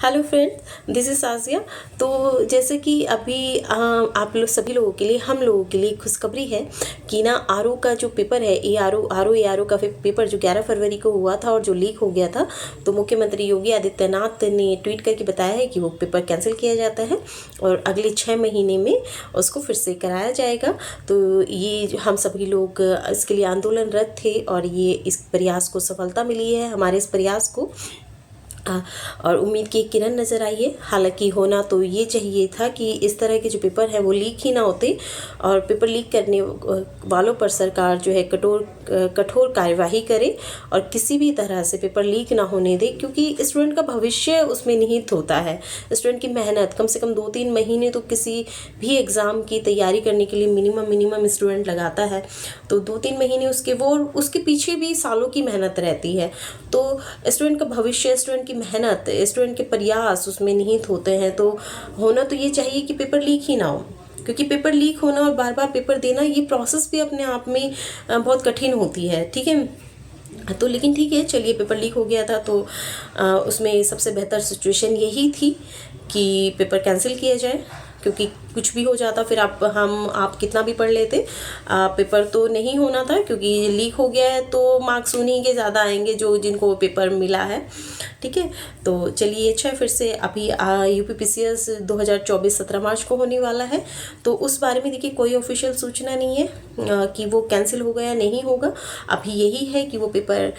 Hello friends, this is Aziya. तो जैसे कि अभी आप लोग सभी लोगों के लिए, हम लोगों के लिए खुशखबरी है कि ना आरओ का जो पेपर है, ए आर ओ का पेपर जो 11 फरवरी को हुआ था और जो लीक हो गया था, तो मुख्यमंत्री योगी आदित्यनाथ ने ट्वीट करके बताया है कि वो पेपर कैंसिल किया जाता है और अगले 6 महीने में उसको फिर से कराया जाएगा। तो ये हम सभी लोग इसके लिए आंदोलनरत थे और ये इस प्रयास को सफलता मिली है, हमारे इस प्रयास को। और उम्मीद की एक किरण नज़र आई है। हालांकि होना तो ये चाहिए था कि इस तरह के जो पेपर हैं वो लीक ही ना होते और पेपर लीक करने वालों पर सरकार जो है कठोर कार्यवाही करे और किसी भी तरह से पेपर लीक ना होने दे, क्योंकि स्टूडेंट का भविष्य उसमें निहित होता है। स्टूडेंट की मेहनत कम से कम 2-3 महीने तो किसी भी एग्ज़ाम की तैयारी करने के लिए मिनिमम स्टूडेंट लगाता है। तो 2-3 महीने उसके पीछे भी सालों की मेहनत रहती है। तो स्टूडेंट का भविष्य, स्टूडेंट की मेहनत, स्टूडेंट के प्रयास उसमें निहित होते हैं। तो होना तो ये चाहिए कि पेपर लीक ही ना हो, क्योंकि पेपर लीक होना और बार बार पेपर देना, ये प्रोसेस भी अपने आप में बहुत कठिन होती है। ठीक है, तो लेकिन ठीक है, चलिए पेपर लीक हो गया था तो उसमें सबसे बेहतर सिचुएशन यही थी कि पेपर कैंसिल किया जाए, क्योंकि कुछ भी हो जाता फिर आप कितना भी पढ़ लेते, पेपर तो नहीं होना था, क्योंकि लीक हो गया है तो मार्क्स उन्हीं के ज़्यादा आएंगे जो जिनको पेपर मिला है। ठीक है, तो चलिए अच्छा है, फिर से अभी UPPCS 2024 17 मार्च को होने वाला है। तो उस बारे में देखिए कोई ऑफिशियल सूचना नहीं है कि वो कैंसिल होगा या नहीं होगा। अभी यही है कि वो पेपर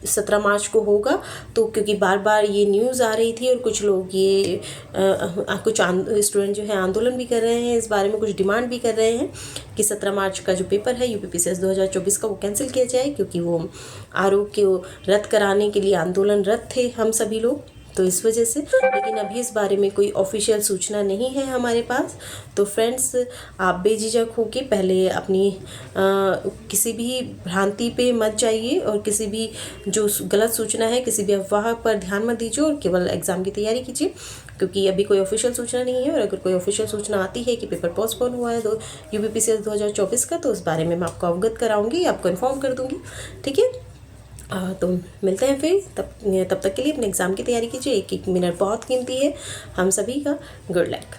17 मार्च को होगा। तो क्योंकि बार बार ये न्यूज़ आ रही थी और कुछ लोग ये कुछ स्टूडेंट जो है आंदोलन भी कर रहे हैं, इस बारे में कुछ डिमांड भी कर रहे हैं कि 17 मार्च का जो पेपर है UPPCS 2024 का वो कैंसिल किया जाए, क्योंकि वो आरोप को रद्द कराने के लिए आंदोलनरत थे हम सभी लोग। तो इस वजह से, लेकिन अभी इस बारे में कोई ऑफिशियल सूचना नहीं है हमारे पास। तो फ्रेंड्स, आप बेझिझक होके पहले अपनी किसी भी भ्रांति पे मत जाइए और किसी भी जो गलत सूचना है, किसी भी अफवाह पर ध्यान मत दीजिए और केवल एग्ज़ाम की तैयारी कीजिए, क्योंकि अभी कोई ऑफिशियल सूचना नहीं है। और अगर कोई ऑफिशियल सूचना आती है कि पेपर पोस्टपोन हुआ है तो UPPCS 2024 का, तो उस बारे में मैं आपको अवगत कराऊंगी, आपको इन्फॉर्म कर दूंगी। ठीक है, तो मिलते हैं फिर। तब तक के लिए अपने एग्ज़ाम की तैयारी कीजिए। एक एक मिनट बहुत कीमती है हम सभी का। Good luck.